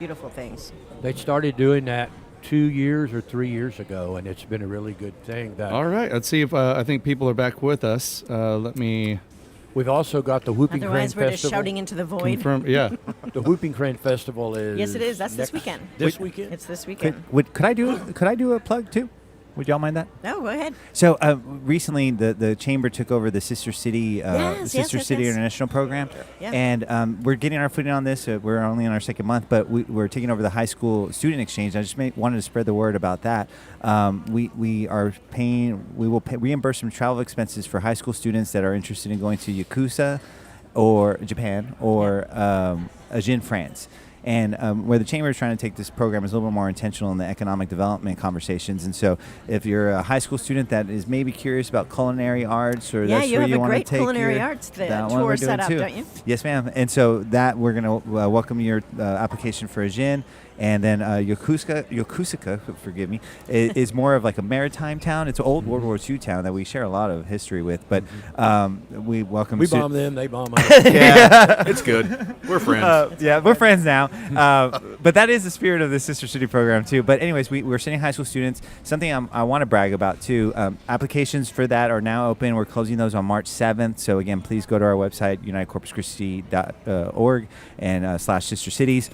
beautiful things. They started doing that 2 years or 3 years ago, and it's been a really good thing. All right, let's see if I think people are back with us. Let me We've also got the Whooping Otherwise, Crane we're just Festival. shouting into the void. confirm. Yeah, The Whooping Crane Festival is Yes, it is. That's this weekend. This weekend? It's this weekend. Could I do a plug too? Would y'all mind that? No, go ahead. So recently, the chamber took over the Sister City Yes, Sister yes, City yes. International program, Yeah. and we're getting our footing on this. We're only in our second month, but we're taking over the high school student exchange. I just wanted to spread the word about that. We are paying. We will reimburse some travel expenses for high school students that are interested in going to Yakuza, or Japan, or Agen, France. And where the chamber is trying to take this program is a little bit more intentional in the economic development conversations. And so, if you're a high school student that is maybe curious about culinary arts, or that's you where have you a want to great take culinary your, arts that one tour we're doing set up, too. don't you? Yes, ma'am. And so that we're going to welcome your application for Agen. And then Yokosuka, forgive me, is more of like a maritime town. It's an old World War II town that we share a lot of history with. But we welcome. We bomb them, they bomb us. Yeah, it's good. We're friends. yeah, we're friends now. But that is the spirit of the Sister City program too. But anyways, we're sending high school students. Something I want to brag about too. Applications for that are now open. We're closing those on March 7th. So again, please go to our website, unitedcorpuschristi.org and /Sister Cities.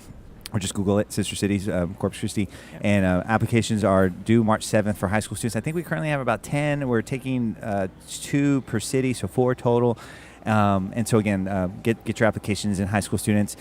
Or just Google it, Sister Cities, Corpus Christi. And applications are due March 7th for high school students. I think we currently have about 10. We're taking 2 per city, so 4 total. And so again, get your applications in high school students.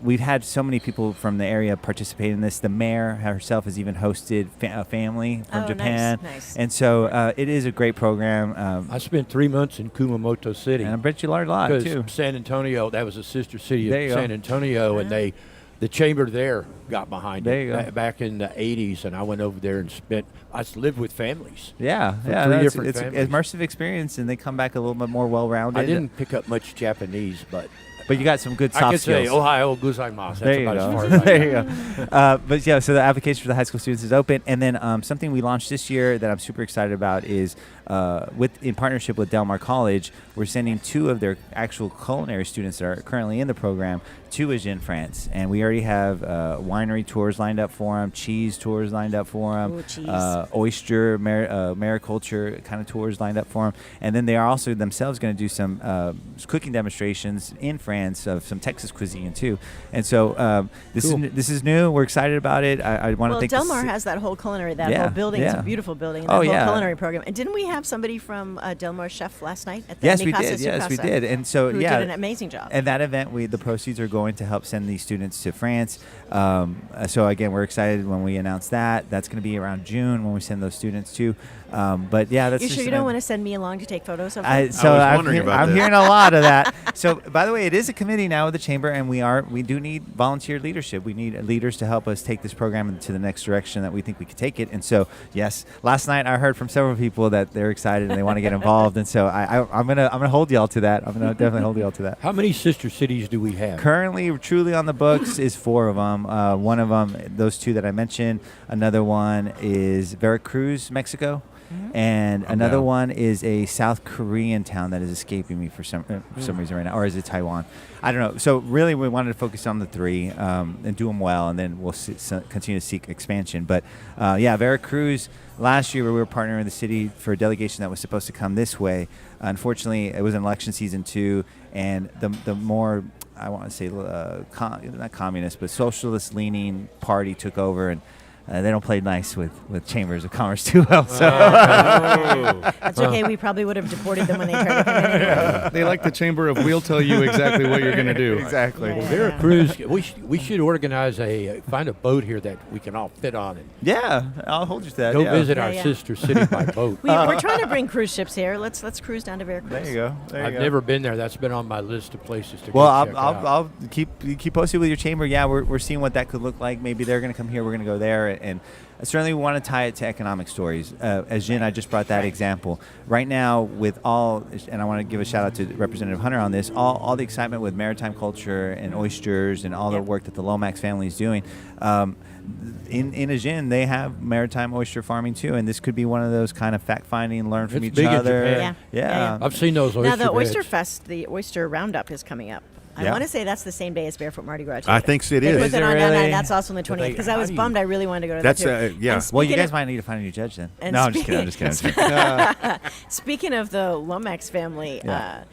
We've had so many people from the area participate in this. The mayor herself has even hosted a family from Japan. Nice. And so it is a great program. I spent 3 months in Kumamoto City. And I bet you learned a lot Because too. San Antonio, that was a sister city There of you go. San Antonio, and the chamber there got behind There it you go. back in the 80s, and I went over there and I lived with families. Yeah, For yeah, three it's different an families. immersive experience, and they come back a little bit more well-rounded. I didn't pick up much Japanese, but But you got some good I soft could say skills. Ohio gozaimasu. That's There you about as go. far as I There got. you go. But yeah, so the application for the high school students is open, and then something we launched this year that I'm super excited about is in partnership with Del Mar College, we're sending 2 of their actual culinary students that are currently in the program to Agen, France, and we already have winery tours lined up for them, cheese tours lined up for them, Ooh, cheese. oyster, mariculture kind of tours lined up for them, and then they are also themselves going to do some cooking demonstrations in France of some Texas cuisine too. And so this is new. We're excited about it. I want to Well, thank Del Mar has that whole culinary, whole building. It's a beautiful building. And that whole culinary program. And didn't we have somebody from Del Mar chef last night at the Yes, we Mikasa did. Yes, we Sukasa, did. And so who did an amazing job. And that event, the proceeds are going to help send these students to France. So again, we're excited when we announce that. That's going to be around June when we send those students to. But yeah, that's You just sure you don't want to send me along to take photos of them? I'm hearing a lot of that. So, by the way, it is a committee now with the chamber, and we do need volunteer leadership. We need leaders to help us take this program into the next direction that we think we could take it. And so, yes, last night I heard from several people that they're excited and they want to get involved. And so, I'm gonna hold y'all to that. I'm gonna definitely hold y'all to that. How many sister cities do we have? Currently, truly on the books is 4 of them. One of them, those 2 that I mentioned. Another one is Veracruz, Mexico. And another one is a South Korean town that is escaping me for some reason right now. Or is it Taiwan? I don't know. So really we wanted to focus on the 3 and do them well, and then we'll continue to seek expansion. But yeah, Veracruz, last year we were partnering with the city for a delegation that was supposed to come this way. Unfortunately, it was an election season too, and the more, I want to say, not communist, but socialist-leaning party took over, and they don't play nice with chambers of commerce too well. So That's okay. We probably would have deported them when they tried to come in. Anyway. They like the chamber of we'll tell you exactly what you're going to do. exactly. Yeah. Veracruz, we should organize find a boat here that we can all fit on and Yeah, I'll hold you to that. go yeah. visit Yeah, our yeah. sister city by boat. We're trying to bring cruise ships here. Let's cruise down to Veracruz. There you go. I've never been there. That's been on my list of places to Well, go check out. I'll keep posted with your chamber. Yeah, we're seeing what that could look like. Maybe they're going to come here. We're going to go there, and certainly we want to tie it to economic stories. As Jen, I just brought that example. Right now, with all, and I want to give a shout out to Representative Hunter on this, all the excitement with maritime culture and oysters and all the work that the Lomax family is doing. In Agen, they have maritime oyster farming too, and this could be one of those kind of fact-finding, learn from It's each big in other. Japan. Yeah. Yeah. I've seen those oyster Now the Oyster beds. Fest, the Oyster Roundup is coming up. I want to say that's the same day as Barefoot Mardi Gras. I think it they is. put Is that it on down really? there. That's also on the 28th because I was bummed. I really wanted to go to That's that too. yeah. Well, you Speaking guys of- might need to find a new judge then. And No, I'm just kidding. I'm just kidding. Speaking of the Lomax family, Yeah.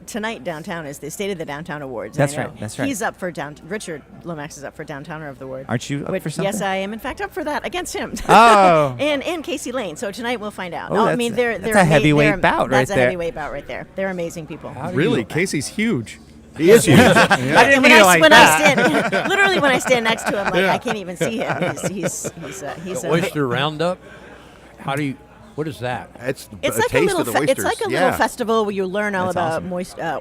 tonight downtown is the State of the Downtown Awards. That's I know right, that's right. He's up for Richard Lomax is up for Downtowner of the Award. Aren't you up for something? Yes, I am. In fact, up for that against him. Oh. and Casey Lane. So tonight we'll find out. Oh, I that's- mean, that's a heavyweight bout right That's a there. heavyweight bout right there. They're amazing people. Really, Casey's huge. He is huge. I didn't And mean it like when that. I stand, literally when I stand next to him, like I can't even see him. He's The oyster roundup. What is that? It's It's a like a taste little. of the oysters. It's like a yeah. little festival where you learn all That's about awesome.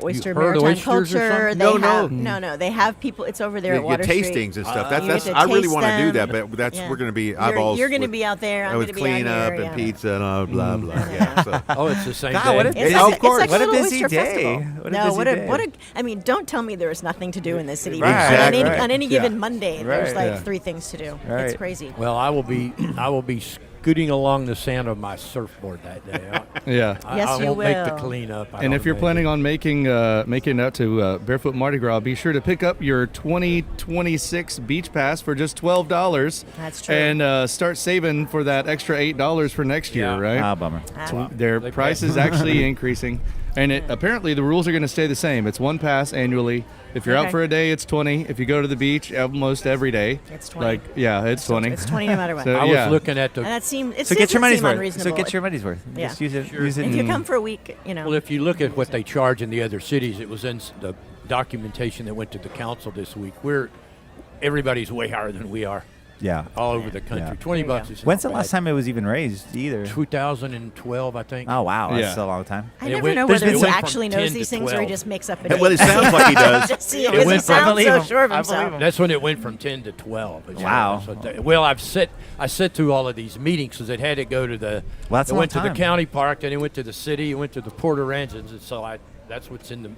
oyster You heard maritime oysters or culture. something? No. They have people. It's over there You at Water get Street. tastings and stuff. You That's get to I really taste want to do them. that, but that's Yeah. we're going to be eyeballs. You're going to with- be out there. I'm with going to be out cleanup here. and pizza and all blah blah. Yeah. So. Oh, it's the same God, day. what a It's busy, like, of course. It's like what a little busy oyster day. festival. What a No, busy what day. a. I mean, don't tell me there's nothing to do in this city. Right, on any, right. on any Yeah. given Monday, there's Right. like 3 things to do. Right. It's crazy. Well, I will be scooting along the sand of my surfboard that day. Yeah. Yes, I you won't make the will. cleanup. And if you're planning on making it out to Barefoot Mardi Gras, be sure to pick up your 2026 Beach Pass for just $12. That's true. And start saving for that extra $8 for next year, Yeah. right? Ah, bummer. Their They price pay. is actually increasing, and apparently the rules are going to stay the same. It's one pass annually. If you're out Okay. for a day, it's 20. If you go to the beach almost every day, It's 20. Like it's 20. It's 20 no matter what. So, I yeah. was looking at the. And that seems. It So get your doesn't money's seem worth. unreasonable. So get your money's worth. Yeah. Just use it. Sure. Use it. If you and- come for a week, Well, if you look at what they charge in the other cities, it was in the documentation that went to the council this week. Everybody's way higher than we are yeah. all over the country. Yeah. 20 There you bucks go. is When's the not last bad. time it was even raised? Either. 2012, I think. Oh wow, that's Yeah. a long time. I It never went- know there's whether been he some- actually from knows 10 these to things or he 12. just makes up a Well, it sounds like he does. Just see, It because he went from- sounds believe so him. sure of I himself. believe him. That's when it went from 10 to 12. is Wow. what they- Well, I sat through all of these meetings because it had to go to the. Well, that's it a went long to the time. county park, then it went to the city, it went to the Port Aransas, and so that's what's in the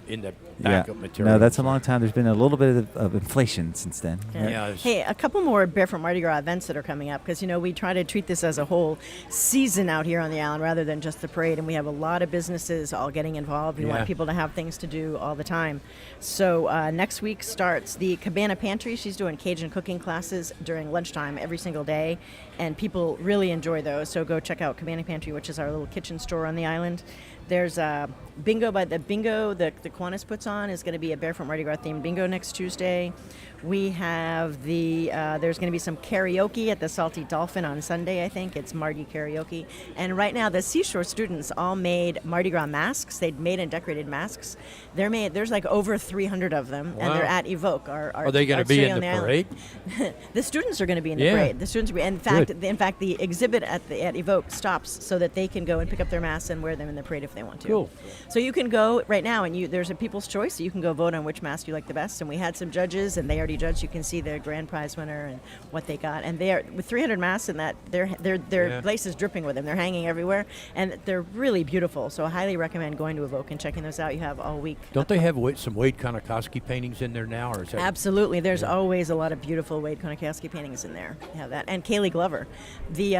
backup material. No, that's a long time. There's been a little bit of inflation since then. Yeah, it's- Hey, a couple more Barefoot Mardi Gras events that are coming up because we try to treat this as a whole season out here on the island rather than just the parade, and we have a lot of businesses all getting involved. We Yeah. want people to have things to do all the time. So next week starts the Cabana Pantry. She's doing Cajun cooking classes during lunchtime every single day, and people really enjoy those. So go check out Cabana Pantry, which is our little kitchen store on the island. There's a bingo the Kiwanis puts on is going to be a Barefoot Mardi Gras themed bingo next Tuesday. We have there's going to be some karaoke at the Salty Dolphin on Sunday, I think. It's Mardi Karaoke. And right now, the Seashore students all made Mardi Gras masks. They'd made and decorated masks. There's like over 300 of them, and they're Wow. at Evoke. Are they going to be in the parade? The students are going to be in the Yeah. parade. The students, in fact, the exhibit at Evoke stops so that they can go and pick up their masks and wear them in the parade if they want to. Cool. So you can go right now, and there's a People's Choice. So you can go vote on which mask you like the best. And we had some judges, and they already judged. You can see their grand prize winner and what they got. And they are with 300 masks, and that their Yeah. place is dripping with them. They're hanging everywhere, and they're really beautiful. So I highly recommend going to Evoke and checking those out. You have all week. Don't they have some Wade Konikoski paintings in there now, or is that? Absolutely. There's always a lot of beautiful Wade Konikoski paintings in there. You have that. And Kaylee Glover, the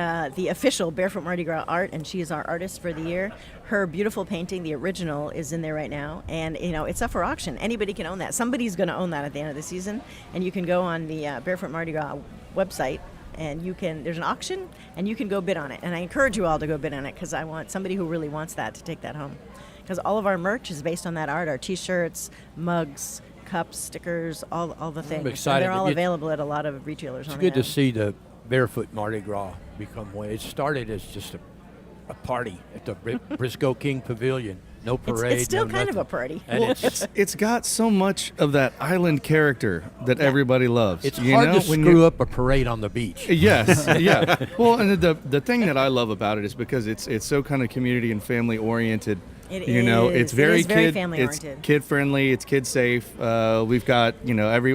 official Barefoot Mardi Gras art, and she is our artist for the year. Her beautiful painting, the original, is in there right now. And, it's up for auction. Anybody can own that. Somebody's going to own that at the end of the season. And you can go on the Barefoot Mardi Gras website, and there's an auction, and you can go bid on it. And I encourage you all to go bid on it because I want somebody who really wants that to take that home. Because all of our merch is based on that art, our T-shirts, mugs, cups, stickers, all the things. excited. And they're all It's- available at a lot of retailers. It's on good the to see the Barefoot Mardi Gras become one. It started as just a party at the Briscoe King Pavilion. No parade. It's still no kind of a nothing. party. And it's It's got so much of that island character that everybody loves. it's you hard know? to When screw you- up a parade on the beach. Yes, yeah. Well, and the thing that I love about it is because it's so kind of community and family oriented. It It's is. very It is very kid, family it's oriented. kid friendly, it's kid safe. We've got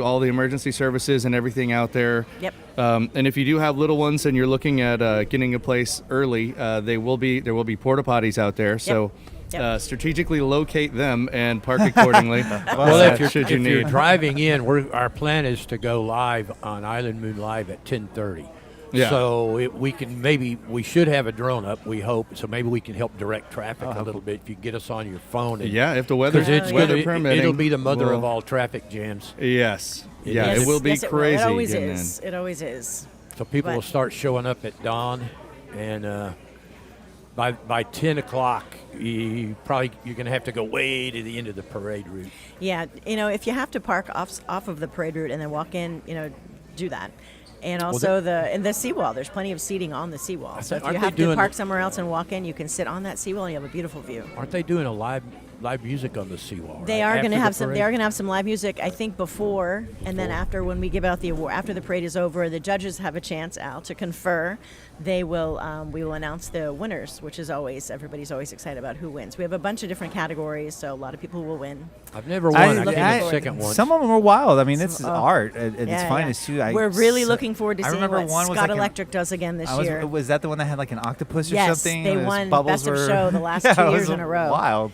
all the emergency services and everything out there. Yep. And if you do have little ones and you're looking at getting a place early, there will be porta potties out there. So. Yep. Strategically locate them and park accordingly. Well, if you're, should you if you're need. driving in, our plan is to go live on Island Moon Live at 10:30. Yeah. So we should have a drone up. We hope. So maybe we can help direct traffic a little bit if you get us on your phone. And, Yeah, if the weather, because it's weather gonna, permitting, it'll be the mother we'll- of all traffic jams. Yes. Yeah, Yes, it will be yes, crazy. It always getting is. It always is. So people But- will start showing up at dawn, and by 10 o'clock, you're going to have to go way to the end of the parade route. Yeah, if you have to park off of the parade route and then walk in, do that. And also the seawall. There's plenty of seating on the seawall. So if Aren't you they have to doing- park somewhere else and walk in, you can sit on that seawall and you have a beautiful view. Aren't they doing a live music on the seawall? They right? are going to After have the some. They parade? are going to have some live music. I think before and then after, when we give out the award, after the parade is over, the judges have a chance, Al, to confer. They will. We will announce the winners, which is always everybody's always excited about who wins. We have a bunch of different categories, so a lot of people will win. I've never won. I came in second once. Some of them are wild. I mean, it's Some- art at its Yeah, finest yeah. too. We're really looking forward to I seeing remember what one was Scott like Electric does again this was, year. Was that the one that had like an octopus or Yes, something? they and his won bubbles Best of were- Show the last Yeah, 2 it years was in a row. Wild.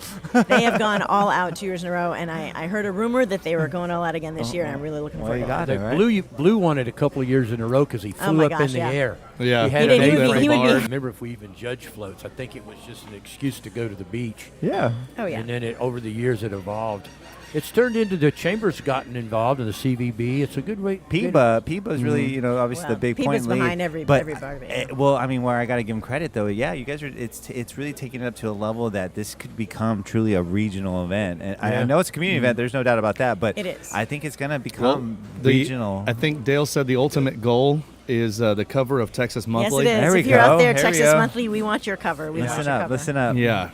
They have gone all out 2 years in a row, and I heard a rumor that they were going all out again this year, and I'm really looking Well, forward you to got it. it. They Blue won it a couple of years in a row because he flew my up gosh, in the yeah. air. Yeah. He had He an did- he would apron. be- he would be- I remember if we even judged floats. I think it was just an excuse to go to the beach. Yeah. Oh yeah. And then over the years it evolved. It's turned into the Chamber's gotten involved in the CVB. It's a good way. PIBA's really, obviously Well, the big PIBA's point lead. behind every but, part of it, yeah. well, I mean, where I got to give them credit though, yeah, you guys are. It's really taking it up to a level that this could become truly a regional event. And I Yeah. know it's a community event. There's no doubt about that. But It is. I think it's gonna become The- regional. I think Dale said the ultimate goal is the cover of Texas Yes, Monthly. it is. There we If you're go. out there, There we Texas go. Monthly, we want your cover. We want Listen your up. cover. Listen up. Yeah,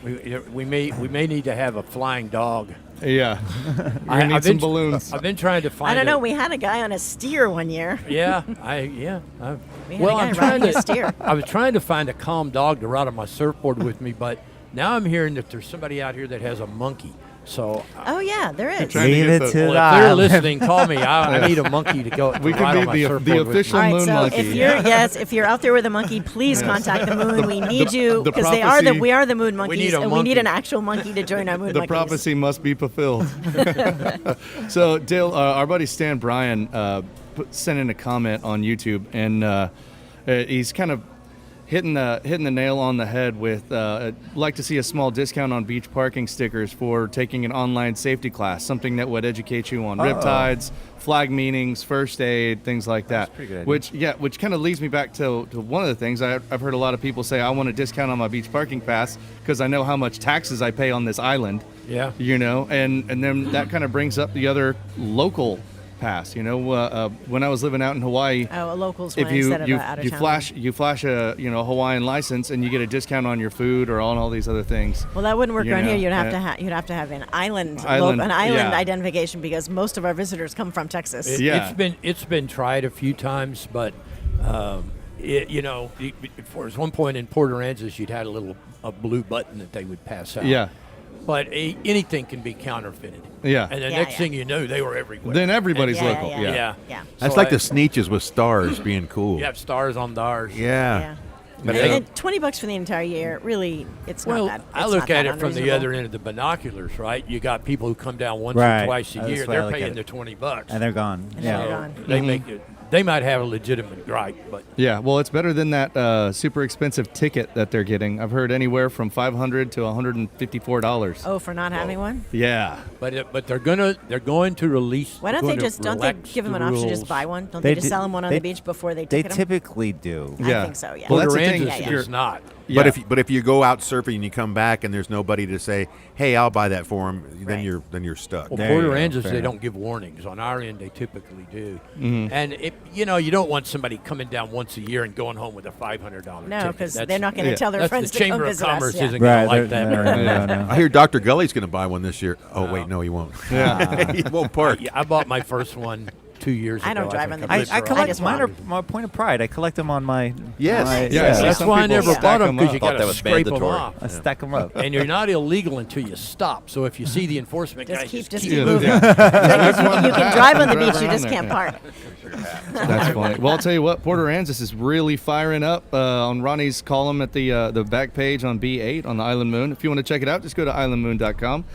We may need to have a flying dog. yeah. We're gonna need I've some been- balloons. I've been trying to find. I don't know. a- We had a guy on a steer one year. Yeah, We had well, a guy I'm trying riding to a steer. I was trying to find a calm dog to ride on my surfboard with me, but now I'm hearing that there's somebody out here that has a monkey. So, Oh yeah, there is. trying to Leave get it the- to well, the if they're island. listening, call me. I need a monkey to go. We to can ride be on my the surfboard with me. official All right, moon so monkey. if you're out there with a monkey, please contact the moon. We need you the because prophecy- we are the moon need monkeys, a and we need monkey. an actual monkey to join our moon The monkeys. prophecy must be fulfilled. So, Dale, our buddy Stan Bryan sent in a comment on YouTube, and he's kind of hitting the nail on the head with I'd like to see a small discount on beach parking stickers for taking an online safety class, something that would educate you on riptides, flag meanings, first aid, things like that. pretty good idea. Which kind of leads me back to one of the things I've heard a lot of people say, I want a discount on my beach parking pass because I know how much taxes I pay on this island. Yeah. And then that kind of brings up the other local pass. When I was living out in Hawaii, Oh, a local's if one you instead of you, a out of you town. flash a Hawaiian license and you get a discount on your food or on all these other things. Well, that wouldn't work you around know, here. You'd have uh, to you'd have to have an island yeah. identification because most of our visitors come from Texas. Yeah. It's been tried a few times, but for one point in Port Aransas, you'd had a blue button that they would pass out. Yeah. But anything can be counterfeited. Yeah. And the Yeah, next yeah. thing you know, they were everywhere. Then everybody's Yeah, local. yeah. Yeah. That's So like the Sneetches with stars being cool. You have stars on ours. Yeah. Yeah. But And $20 for the entire year, really, it's not Well, that. I it's look not that at it from the unreasonable. other end of the binoculars, right? You got people who come down once Right. or twice a That's year. the way I They're look at paying it. their $20. And they're gone. And Yeah. they're gone. They make it. They might have a legitimate gripe, but Yeah, well, it's better than that super expensive ticket that they're getting. I've heard anywhere from $500 to $154. Oh, for not having one? Yeah. but they're going to release. Why don't they're they gonna just don't they relax give them the an option to just rules. buy one? Don't They they, just do- sell them one on they- the beach before they They ticket them? typically do. Yeah. I think so. Yeah. Well, Port that's the thing. Aransas Yeah, yeah. does not. Yeah. But if you go out surfing and you come back and there's nobody to say, "Hey, I'll buy that for him," then Right. you're stuck. Well, There Port you go, Aransas, fair they enough. don't give warnings. On our end, they typically do. Mm-hmm. And you don't want somebody coming down once a year and going home with a $500 No, ticket. because That's- they're not going to yeah. tell their That's friends the to come Chamber of visit Commerce us. Yeah. isn't going Right. to like that. No. I hear Dr. Gully's going to buy one this year. Oh wait, no, he won't. Yeah. he won't park. Yeah, I bought my first one 2 years ago. I don't drive think. on the I'm beach. I sure. collect just mine. want- Are my point of pride. I collect them on my. Yes. my- Yeah, Yeah, see, that's some why I people never stack bought them them because up. you Thought got that to was scrape them mandatory. off. I stack them up. And you're not illegal until you stop. So if you see the enforcement Just guys, keep just keep Yeah, moving. yeah. You can drive on the beach, you Drive just around can't there. park. That's funny. Well, I'll tell you what, Port Aransas is really firing up on Ronnie's column at the back page on B8 on the Island Moon. If you want to check it out, just go to islandmoon.com.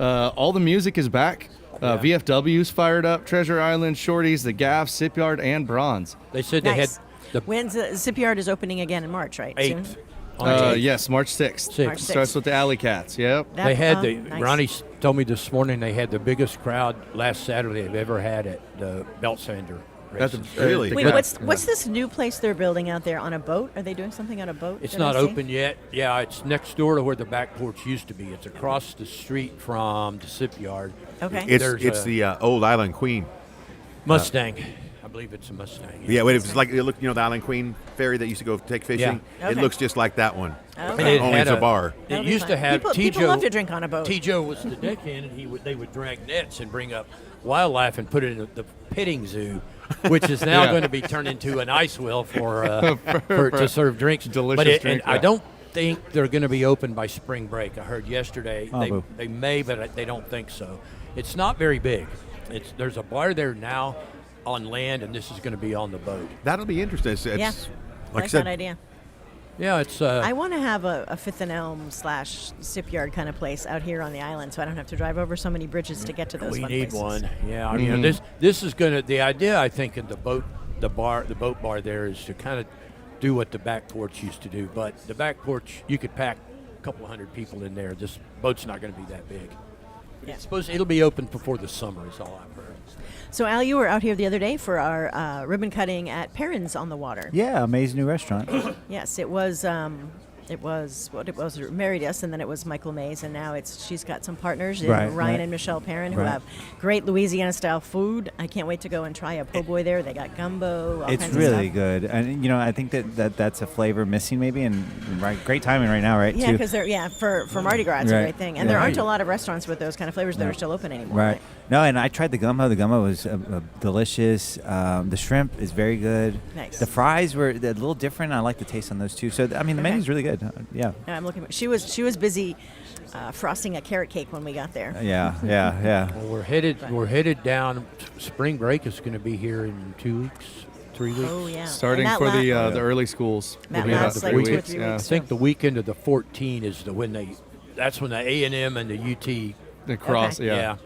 All the music is back. VFW's fired up, Treasure Island, Shorties, The Gaff, Shipyard, and Bronze. They said Nice. When's the Shipyard is opening again in March, right? Soon? 8th. on the 8th. Yes, March 6th. March 6th. Starts with the Alley Cats. Yep. That- They had nice. Ronnie told me this morning they had the biggest crowd last Saturday they've ever had at the Belt Sander That's races. Really? Wait, Yeah. what's this new place they're building out there on a boat? Are they doing something on a boat? It's Did I not see? open yet. Yeah, it's next door to where the back porch used to be. It's across the street from the Shipyard. Okay. There's It's a- the old Island Queen. Mustang. I believe it's a Mustang. Yeah, wait, it's like the Island Queen ferry that used to go take fishing. Yeah. It Okay. looks just like that one. Okay. And it Only had it's a bar. That'll It be used fun. to have people love to drink on a boat. T-Joe was the deckhand, and they would drag nets and bring up wildlife and put it in the petting zoo, which is now Yeah. going to be turned into an ice well for to serve drinks. Delicious but drink, and I yeah. don't think they're going to be open by spring break. I heard yesterday Oh, boo. they may, but they don't think so. It's not very big. There's a bar there now on land, and this is going to be on the boat. That'll be interesting. It's, Yeah. like I Like said, that idea. Yeah, it's. I want to have a Fifth and Elm / Shipyard kind of place out here on the island, so I don't have to drive over so many bridges to get to those. We fun need places. one. Yeah, I mean this is gonna. The idea I think in the boat bar there is to kind of do what the back porch used to do. But the back porch, you could pack a couple of hundred people in there. This boat's not going to be that big. Yeah. It'll be open before the summer. Is all I've heard. So Al, you were out here the other day for our ribbon cutting at Perrin's on the Water. Yeah, amazing new restaurant. Yes, it was. It was what it was. Married Us, and then it was Michael Mays, and now she's got some partners, Right, Ryan right. and Michelle Perrin, who Right. have great Louisiana style food. I can't wait to go and try a po' boy there. They got gumbo. All It's kinds really of stuff. good, and I think that's a flavor missing maybe, and great timing right now, right? Yeah, too. because they're for Mardi Gras, it's a Right. great thing, and Yeah. there aren't a lot of restaurants with those kind of flavors that are still open anymore. Right. No, and I tried the gumbo. The gumbo was delicious. The shrimp is very good. Nice. The fries were a little different. I like the taste on those too. So I mean, the Okay. menu's really good. Yeah. And I'm looking. She was busy frosting a carrot cake when we got there. Yeah. Well, we're headed down. Spring break is going to be here in 2 weeks, 3 weeks. Oh yeah. Starting And that for the early schools. That It'll be about lasts the like 2 or 3 weeks. 3 Yeah. I weeks. think the weekend of the 14 is that's when the A&M and the UT. The cross. Okay. Yeah.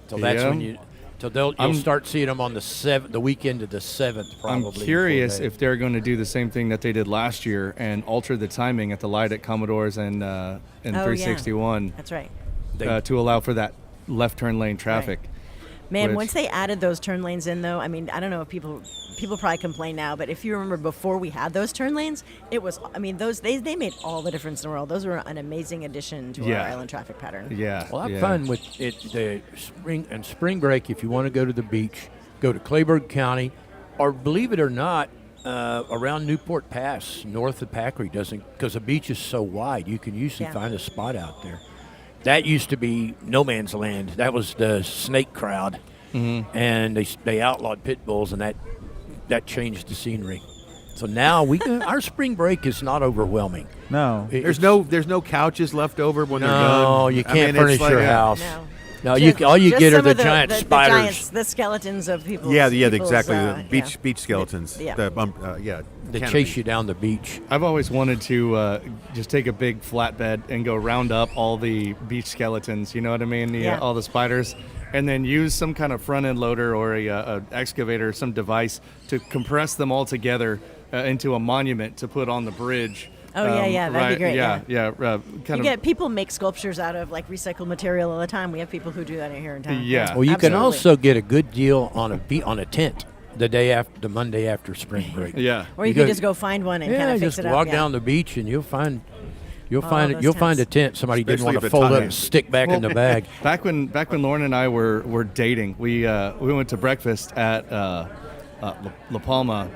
So that's Yeah. when you'll I'm- start seeing them on the weekend of the 7th probably. I'm curious before if they're going to do the same thing that they did last year and alter the timing at the light at Commodores and yeah. 361 That's right. they to allow for that left turn lane traffic. Man, Which- once they added those turn lanes in, though, I mean, I don't know if people probably complain now, but if you remember before we had those turn lanes, it was, I mean, those they made all the difference in the world. Those were an amazing addition to Yeah. our island traffic pattern. Yeah. Well, I'm yeah. fun with it. The spring break. If you want to go to the beach, go to Clayburgh County, or believe it or not, around Newport Pass, north of Packery, because the beach is so wide, you can usually Yeah. find a spot out there. That used to be no man's land. That was the snake crowd, and they outlawed pit bulls, and that changed the scenery. So now our spring break is not overwhelming. No. there's no couches left over when they're done. No, you I can't mean, it's furnish like your a- house. No. No, Just- all you just get are some the of giant the spiders. giants, the skeletons of people. Yeah, exactly. The yeah. beach skeletons. Yeah. The, They canopy. chase you down the beach. I've always wanted to just take a big flatbed and go round up all the beach skeletons. You know what I mean? Yeah. All the spiders, and then use some kind of front end loader or a excavator, some device to compress them all together into a monument to put on the bridge. Oh, yeah, that'd be great, Yeah. You Kind of. get people make sculptures out of like recycled material all the time. We have people who do that here in town. Yeah. Well, you can Absolutely. also get a good deal on a tent the Monday after spring break. Yeah. Or you can just go find one and yeah, kind of fix just it up. walk yeah. down the beach and you'll find those a tents. tent somebody didn't Especially want to if it's fold hot. up and stick back in the bag. Back when Lauren and I were dating, we went to breakfast at La Palma,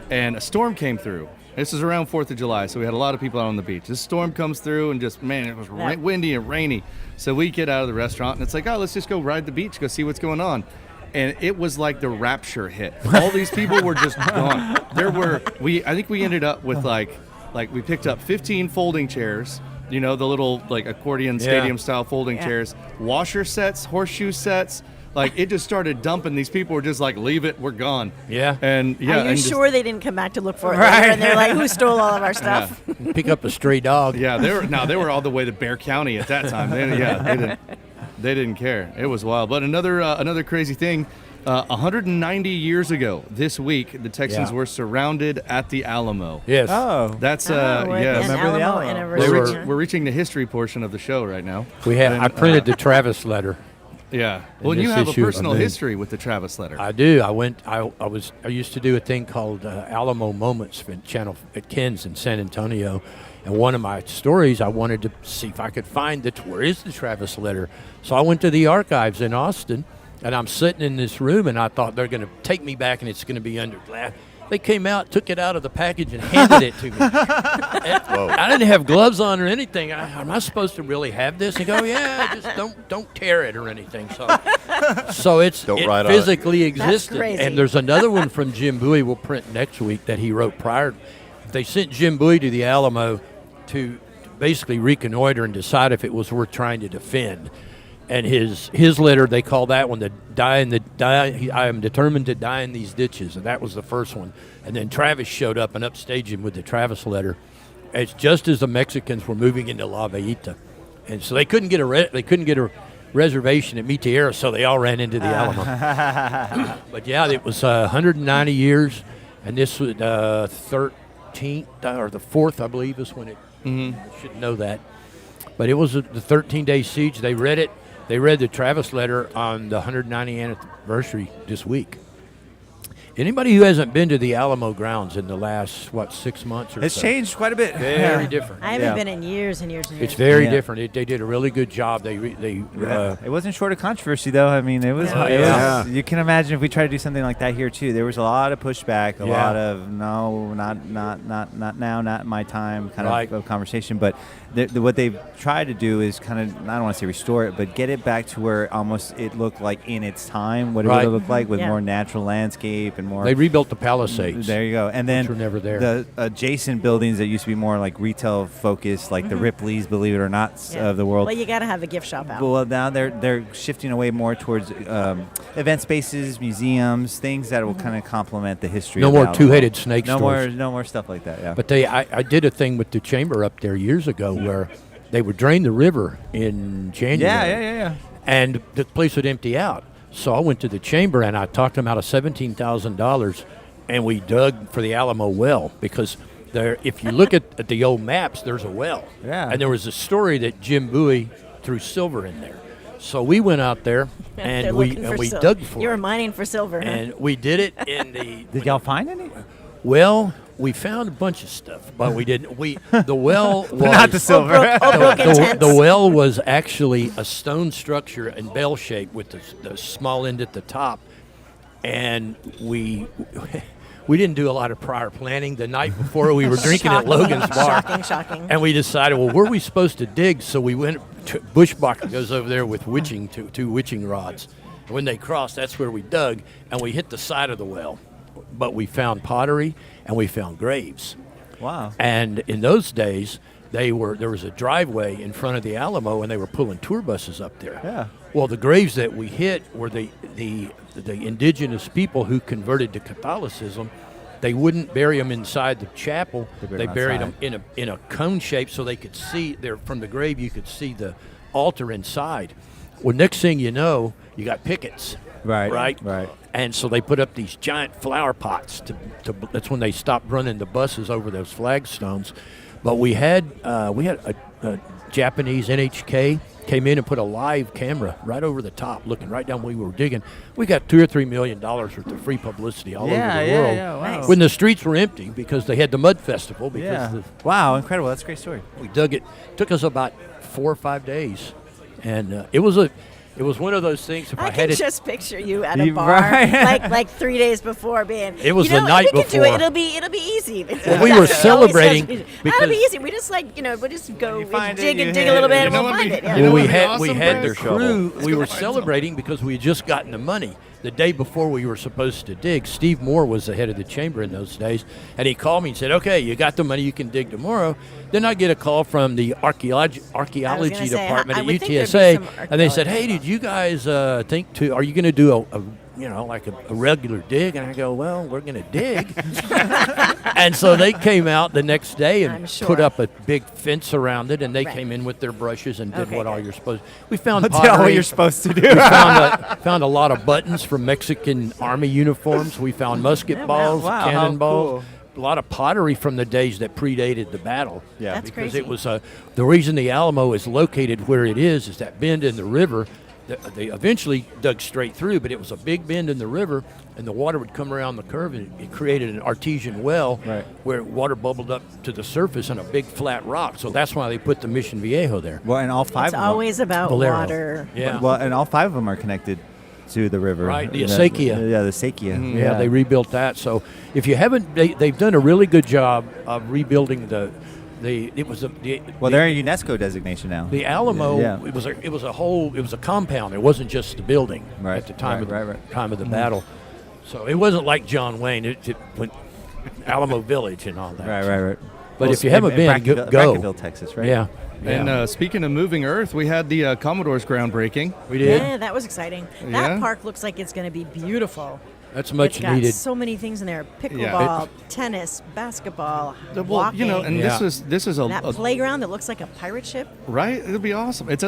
and a storm came through. This is around 4th of July, so we had a lot of people out on the beach. This storm comes through, and just, man, it was Yeah. windy and rainy. So we get out of the restaurant, and it's like, oh, let's just go ride the beach, go see what's going on. And it was like the rapture hit. All these people were just gone. I think we ended up with like we picked up 15 folding chairs, you know, the little like accordion Yeah. stadium style folding Yeah. chairs, washer sets, horseshoe sets. Like it just started dumping. These people were just like, leave it, we're gone. Yeah. And yeah, Are you and just- sure they didn't come back to look for it Right. later? And they're like, who stole all of our stuff? Pick up a stray dog. yeah, they were all the way to Bear County at that time. They didn't care. It was wild. But another crazy thing, 190 years ago this week, the Texans Yeah. were surrounded at the Alamo. Yes. Oh. That's we're at the yes. Remember the Alamo Alamo. anniversary. We're reaching the history portion of the show right now. We have. I printed the Travis letter. Yeah. Well, this you have a issue of personal Moon. history with the Travis letter. I do. I used to do a thing called Alamo Moments for channel at Ken's in San Antonio, and one of my stories I wanted to see if I could find where is the Travis letter. So I went to the archives in Austin, and I'm sitting in this room, and I thought they're going to take me back, and it's going to be under glass. They came out, took it out of the package, and handed it to me. I didn't have gloves on or anything. Am I supposed to really have this? And go, yeah, just don't tear it or anything. So it write on it. physically existed. crazy. And there's another one from Jim Bowie we'll print next week that he wrote prior. They sent Jim Bowie to the Alamo to basically reconnoiter and decide if it was worth trying to defend. And his letter, they call that one I am determined to die in these ditches, and that was the first one. And then Travis showed up and upstaged him with the Travis letter. It's just as the Mexicans were moving into La Villita, and so they couldn't get a reservation at Mi Tierra, so they all ran into the Alamo. But yeah, it was 190 years, and this was 13th or the 4th, I believe, is when it. I should know that. But it was the 13-day siege. They read it. They read the Travis letter on the 190th anniversary this week. Anybody who hasn't been to the Alamo grounds in the last, 6 months or It's so? changed quite a bit. Very different. I haven't Yeah. been in years and years and years. It's very Yeah. different. They did a really good job. They It wasn't short of controversy, though. I mean, it was. Yeah. It Yeah. was you can imagine if we tried to do something like that here too. There was a lot of pushback, a Yeah. lot of no, not now, not in my time, kind Right. of conversation. But what they've tried to do is kind of, I don't want to say restore it, but get it back to where almost it looked like in its time, what it Right. would look like with Yeah. more natural landscape and more. they rebuilt the Palisades. There you go. And then were never there. the adjacent buildings that used to be more like retail focused, like the Ripley's, believe it or not, Yeah. of the world. Well, you got to have a gift shop out. Well, now they're shifting away more towards event spaces, museums, things that will kind of complement the history. No of the more Alamo. two-headed snake No stores. more stuff like that. Yeah. But I did a thing with the chamber up there years ago where they would drain the river in January. yeah. And the place would empty out. So I went to the chamber and I talked them out of $17,000, and we dug for the Alamo well because there. If you look at the old maps, there's a well. Yeah. And there was a story that Jim Bowie threw silver in there. So we went out there They're and we looking for dug silver. for You were it. mining for silver, huh? And we did it in the. Did y'all find any? Well, we found a bunch of stuff, but we didn't. The well was Not the silver. broken tents. the well was actually a stone structure in bell shape with the small end at the top, and we didn't do a lot of prior planning. The night before, we were drinking at Shocking. Logan's Bar, Shocking. and we decided, well, where are we supposed to dig? So we went. Bushbacher goes over there with two witching rods. And when they crossed, that's where we dug, and we hit the side of the well. But we found pottery and we found graves. Wow. And in those days, there was a driveway in front of the Alamo, and they were pulling tour buses up there. Yeah. Well, the graves that we hit were the indigenous people who converted to Catholicism. They wouldn't bury them inside the chapel. They buried buried them them in a cone shape so they could see there from the grave. You could see the altar inside. Well, next thing you know, you got pickets. Right. Right. And so they put up these giant flower pots. That's when they stopped running the buses over those flagstones. But we had a Japanese NHK came in and put a live camera right over the top, looking right down where we were digging. We got $2 or $3 million worth of free publicity all over the world. Wow. Nice. When the streets were empty because they had the mud festival. Because Yeah. Wow, incredible. That's a great story. we dug it. Took us about 4 or 5 days, and it was one of those things. If I, I had can it, just picture you at a You- bar, right. like 3 days before, being. It was you know, the night we can do before. it. It'll be easy. Well, we were celebrating That'll because- be easy. We just we just go You find it, dig you and dig hit a little it. bit, You and know we'll what find we- it. Yeah. you know we what'd be had awesome, the Brad? crew. Let's We go were find celebrating because we had just gotten the money. The day before we were supposed to dig, Steve Moore was the head of the chamber in those days, and he called me and said, "Okay, you got the money, you can dig tomorrow." Then I get a call from the archaeology say, department I at would think there'd be UTSA, some and they said, archaeology "Hey, did you guys are you going to do a like a regular dig. And I go, well, we're going to dig. And so they came out the next day and I'm sure. put up a big fence around it, and they Right. came in with their brushes and did Okay, what all good. you're supposed. We found That's all pottery. you're supposed to do. We found a lot of buttons from Mexican army uniforms. We found musket Oh, wow. balls, Wow, how cannonballs, cool. a lot of pottery from the days that predated the battle. Yeah. That's because crazy. it was the reason the Alamo is located where it is that bend in the river. They eventually dug straight through, but it was a big bend in the river, and the water would come around the curve, and it created an artesian well Right. where water bubbled up to the surface on a big flat rock. So that's why they put the Mission Viejo there. Well, and all five It's of them. always about Valero. water. Yeah. Well, and all five of them are connected to the river. Right, the acequia. Yeah, the acequia. Yeah, they rebuilt that. So if you haven't, they've done a really good job of rebuilding the Well, they're a UNESCO designation now. the Alamo. Yeah. It was a compound. It wasn't just the building Right, at the time right, of the right. time of the battle. So it wasn't like John Wayne. It went Alamo Village and all that. Right. But Well, if you haven't in been, go. Brackettville, Texas, right? Yeah. And speaking of moving Earth, we had the Commodore's groundbreaking. we did. Yeah, that was exciting. Yeah. That park looks like it's going to be beautiful. That's much It's got needed. so many things in there: pickleball, Yeah. tennis, basketball, Well, walking. and Yeah. this is that a playground that looks like a pirate ship. right. It'll be awesome. It's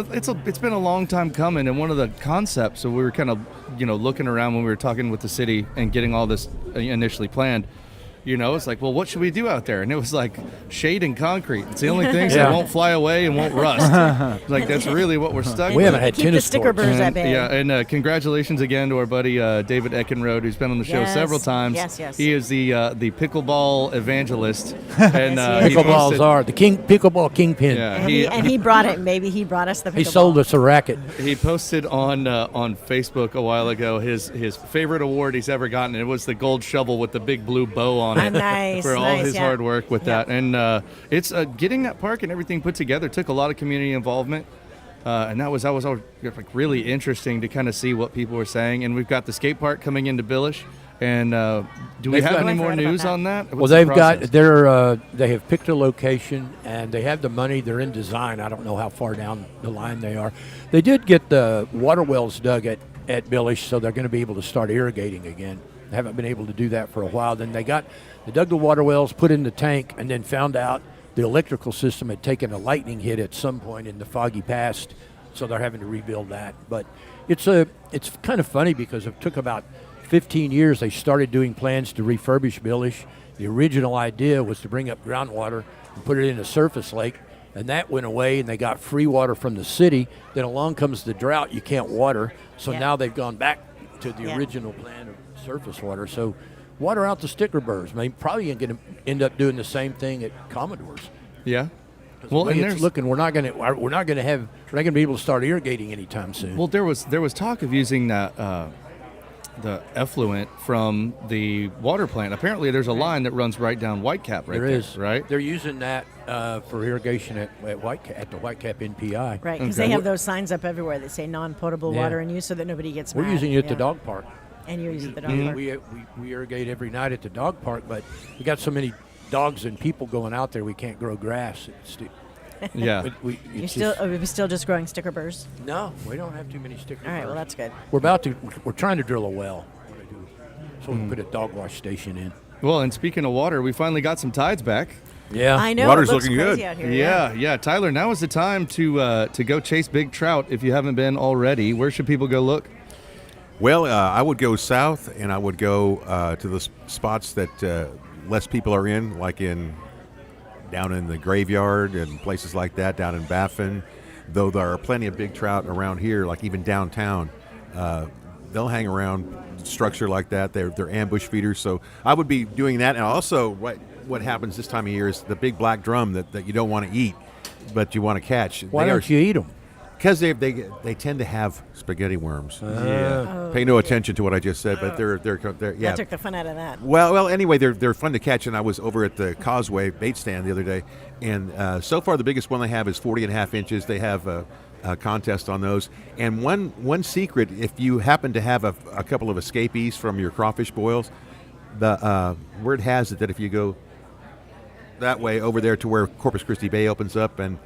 been a long time coming, and one of the concepts. So we were kind of looking around when we were talking with the city and getting all this initially planned. It's like, well, what should we do out there? And it was like shade and concrete. It's the only things Yeah. that won't fly away and won't rust. Like that's really what we're stuck We with. haven't had Keep tennis the sticker courts. burrs at And, bay. yeah, and congratulations again to our buddy David Eckenrode, who's been on the show Yes. several times. Yes. He is the pickleball evangelist, and Yes, he is. Pickleballs posted- are the pickleball kingpin. Yeah, And he brought it. Maybe he brought us the. He pickleball. sold us a racket. he posted on Facebook a while ago his favorite award he's ever gotten. It was the gold shovel with the big blue bow on it. Nice, for all nice, his yeah. hard work with Yeah. that. And it's getting that park and everything put together took a lot of community involvement. And that was like really interesting to kind of see what people were saying. And we've got the skate park coming into Billish. And do we They've have got- any I more forgot about news that. on that? Well, What's the they've got process? they have picked a location and they have the money. They're in design. I don't know how far down the line they are. They did get the water wells dug at Billish, so they're going to be able to start irrigating again. They haven't been able to do that for a while. Then they dug the water wells, put in the tank, and then found out the electrical system had taken a lightning hit at some point in the foggy past, so they're having to rebuild that. But it's kind of funny because it took about 15 years. They started doing plans to refurbish Billish. The original idea was to bring up groundwater and put it in a surface lake, and that went away, and they got free water from the city. Then along comes the drought, you can't water, so Yeah. now they've gone back to the Yeah. original plan of surface water. So water out the sticker burrs. Probably going to end up doing the same thing at Commodore's. Yeah. Well, and it's there's looking. We're not going to be able to start irrigating anytime soon. Well, there was talk of using that the effluent from the water plant. Apparently, there's a line that runs right down Whitecap. Right there is right. They're using that for irrigation at the Whitecap NPI. Right, because Okay. they have those signs up everywhere that say non-potable Yeah. water in use, so that nobody gets We're mad. using it at the Yeah. dog park. And you're using the dog We, park. we irrigate every night at the dog park, but we got so many dogs and people going out there, we can't grow grass. Yeah. We're still just growing sticker burrs. No, we don't have too many stickers. All right, well that's good. We're trying to drill a well, so we can put a dog wash station in. Well, and speaking of water, we finally got some tides back. Yeah, I know Water's it looks looking crazy good. out here. Yeah. Tyler, now is the time to go chase big trout if you haven't been already. Where should people go look? Well, I would go south, and I would go to the spots that less people are in, like down in the graveyard and places like that, down in Baffin. Though there are plenty of big trout around here, like even downtown. They'll hang around structure like that. They're ambush feeders. So I would be doing that. And also, what happens this time of year is the big black drum that you don't want to eat, but you want to catch. why don't you eat them? Because they tend to have spaghetti worms. Oh, Pay no attention to what I just said, but they're yeah. That took the fun out of that. Well. Anyway, they're fun to catch, and I was over at the Causeway bait stand the other day, and so far the biggest one they have is 40.5 inches. They have a contest on those, and one secret: if you happen to have a couple of escapees from your crawfish boils, the word has it that if you go that way over there to where Corpus Christi Bay opens up and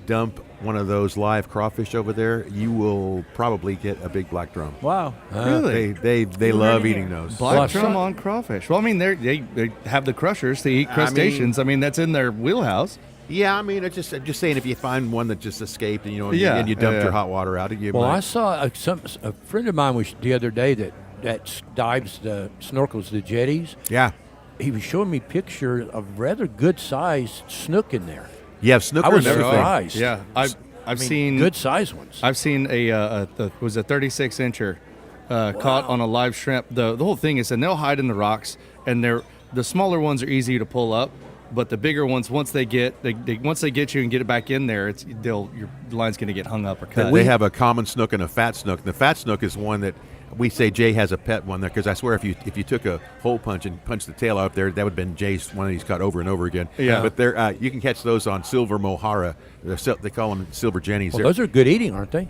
dump one of those live crawfish over there, you will probably get a big black drum. Wow. Really? They love eating those. Black Well, drum so- on crawfish. Well, I mean, they have the crushers. They eat crustaceans. I mean, that's in their wheelhouse. Yeah, I mean, I'm just saying, if you find one that just escaped, and Yeah, and you dumped yeah. your hot water out, you Well, might. I saw a friend of mine was the other day that dives the snorkels the jetties. Yeah, He was showing me picture of rather good sized snook in there. yeah. Snooker. I was and everything. surprised. Yeah, I've I mean, seen good sized ones. I've seen a 36 incher caught on a live shrimp. The whole thing is, and they'll hide in the rocks, and the smaller ones are easy to pull up, but the bigger ones, once they get you and get it back in there, your line's going to get hung up or cut. They have a common snook and a fat snook. And the fat snook is one that we say Jay has a pet one there, because I swear if you took a hole punch and punched the tail out there, that would have been Jay's one that he's caught over and over again. Yeah. But you can catch those on silver mohara. They call them silver jennies. Well, those are good eating, aren't they?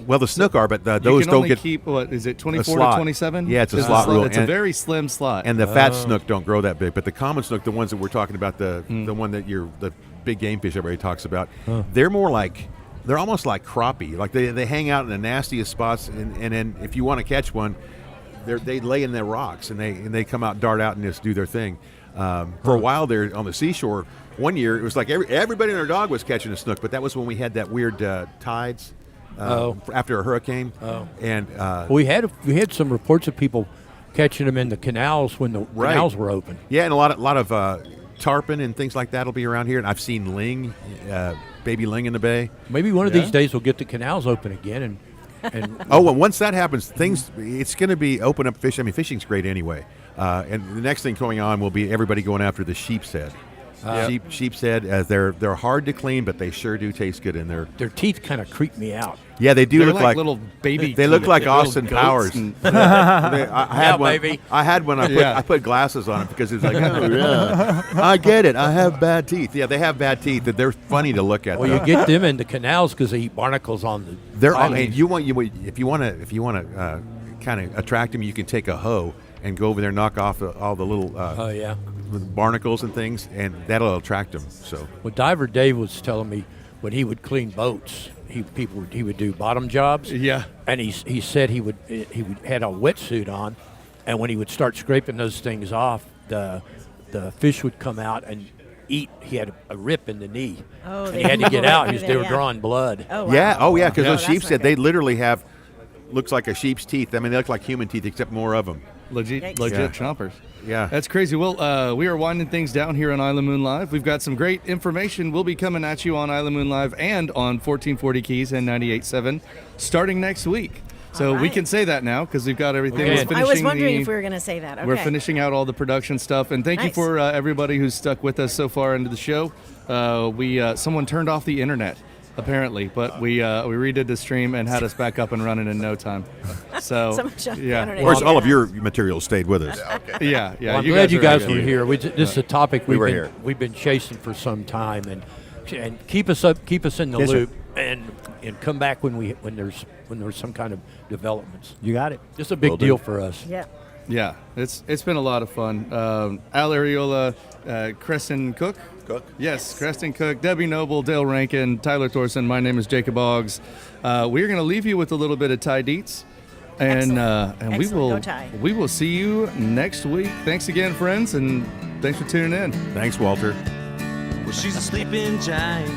Well, the snook are, but you those can don't only get. keep, what is it, 24 to slot. 27? Yeah, it's a Is the slot rule. It's a And- very slim slot. And the fat snook don't grow that big, but the common snook, the ones that we're talking about, the one that the big game fish everybody talks about, they're almost like crappie. Like they hang out in the nastiest spots, and then if you want to catch one, they lay in their rocks and they come out, dart out, and just do their thing. For a while there on the seashore, one year it was like everybody and their dog was catching a snook, but that was when we had that weird tides after a hurricane. And We had some reports of people catching them in the canals when the Right. canals were open. yeah, and a lot of tarpon and things like that will be around here. And I've seen ling, baby ling in the bay. Maybe one of Yeah. these days we'll get the canals open again and Oh, well, once that happens, it's going to be open up fish. I mean, fishing's great anyway. And the next thing going on will be everybody going after the sheep's head. Sheep's head, they're hard to clean, but they sure do taste good in there. their teeth kind of creep me out. Yeah, they do They're look like little baby. They look like little Austin goats Powers. and- I had Yeah, one. baby. I had one. Yeah. I put glasses on it because it's like, oh yeah, I get it. I have bad teeth. Yeah, they have bad teeth. They're funny to look at. Well, though. you get them in the canals because they eat barnacles on the. They're all, islands. and if you want to kind of attract them, you can take a hoe and go over there, knock off all the little Oh yeah. barnacles and things, and that'll attract them. So Well, Diver Dave was telling me when he would clean boats, he would do bottom jobs. Yeah. And he said he would had a wetsuit on, and when he would start scraping those things off, the fish would come out and eat. He had a rip in the knee. Oh, and they he had to get out through because they there, were yeah. drawing blood. Oh, wow. yeah, because Yeah. those That's sheep not said good. they literally have looks like a sheep's teeth. I mean, they look like human teeth except more of them. Legit Yikes. chompers. Yeah. That's crazy. Well, we are winding things down here on Island Moon Live. We've got some great information. We'll be coming at you on Island Moon Live and on 1440 Keys and 98.7 starting next week. So All we right. can say that now because we've got everything. Okay. We're I was finishing wondering the- if we were going to say that. Okay. We're finishing out all the production stuff, and thank you Nice. for everybody who's stuck with us so far into the show. Someone turned off the internet apparently, but we redid the stream and had us back up and running in no time. So Someone shut the yeah, internet Of course, Yeah. all of your material stayed with us. yeah. Well, I'm glad you guys are were here. This is a topic We were been, here. We've been chasing for some time, and keep us in the Yes, sir. loop, and come back when there's some kind of developments. You got it. Just a big Will do. deal for us. Yeah. Yeah, it's been a lot of fun. Al Ariola, Creston Cook. Yes, Creston Cook, Debbie Noble, Dale Rankin, Tyler Thorson. My name is Jacob Boggs. We're going to leave you with a little bit of Ty Dietz, and Excellent. we Excellent. will Go Ty. we will see you next week. Thanks again, friends, and thanks for tuning in. Thanks, Walter. Well, she's a sleeping giant,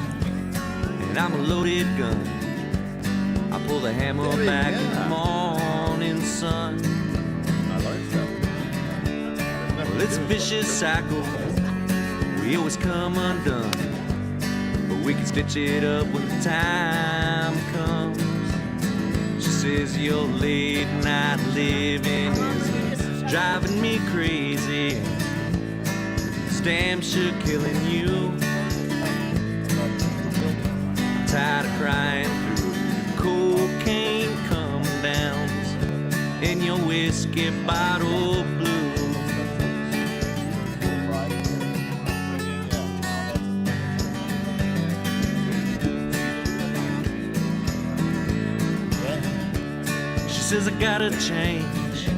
and I'm a loaded gun. I pull the hammer back in the morning sun. Well, it's a vicious cycle. We always come undone, but we can stitch it up when the time comes. She says your late night living is driving me crazy. Damn sure killing you. Tired of crying through cocaine come downs in your whiskey bottle blue. She says I gotta change,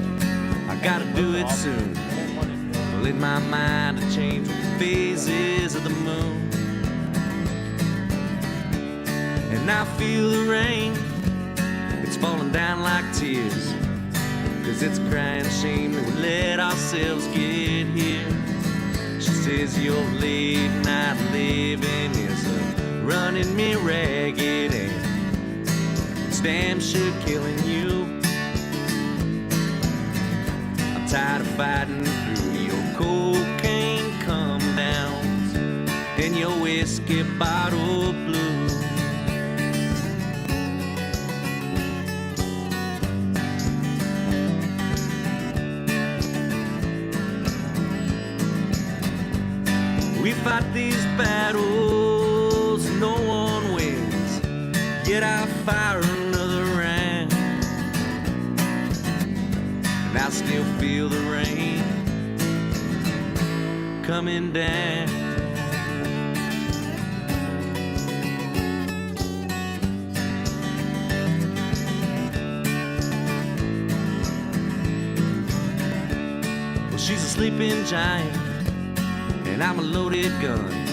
I gotta do it soon. Well, in my mind, I change with the phases of the moon. And I feel the rain, it's falling down like tears. 'Cause it's a crying shame that we let ourselves get here. She says your late night living is running me ragged, and it's damn sure killing you. I'm tired of fighting through your cocaine come downs and your whiskey bottle blues. We fight these battles, no one wins, yet I fire another round. And I still feel the rain coming down. Well, she's a sleeping giant, and I'm a loaded gun.